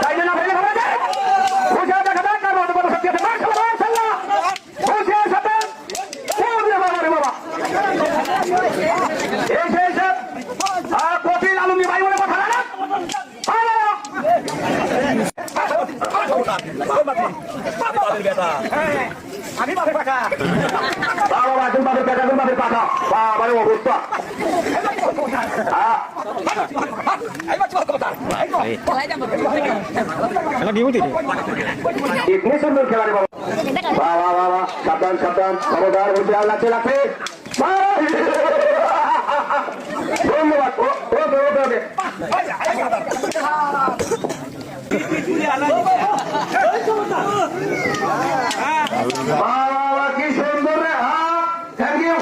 তাই জন্য ভেঙে ভালো যায় খুশি দেখা যাক কার মতো বড় শক্তি আছে মাশাআল্লাহ খুশি সাথে বাবা এই শেষ কপিল আলমী ভাই বলে কথা না আমি বাপের পাখা বাবা তুমি বাপের পাখা তুমি বাপের পাখা বাবা অবস্থা ইতনি সুন্দর খেলা রে বাবা বাবা সাবধান সাবধান খবরদার বলছে লাগছে লাগছে ধন্যবাদ বাবা কি সুন্দর রে থ্যাংক ইউ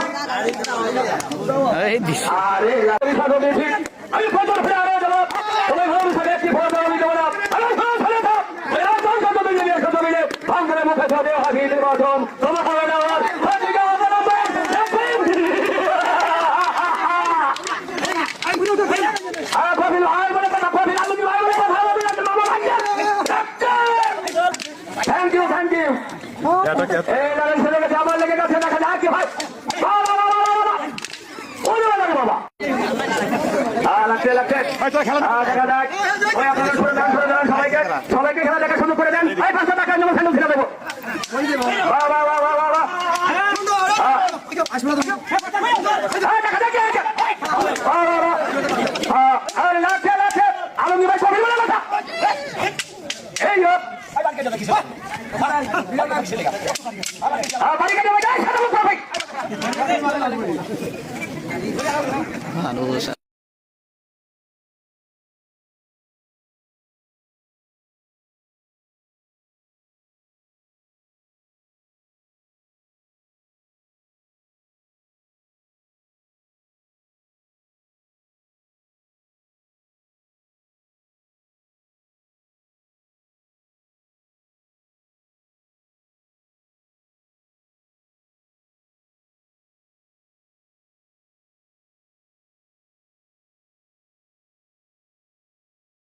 আরে আমি ফটো ফেলে আরো যাবো তোমার ঘর সাথে একটি ফটো আমি দেবো না ভাঙ্গলে মুখে সাথে হাসি নির্বাচন তোমার হবে না থ্যাংক ইউ থ্যাংক ইউ আমার লেগে গেছে দেখা যাক কি ভাই বাবা লাগছে লাগছে দেখা যাক সবাইকে সবাইকে খেলা দেখা শুরু করে দেন এই পাঁচশো টাকা জন্য স্যান্ডেল ছেড়ে দেবো আলমী ভাই কবি বলে কথা এই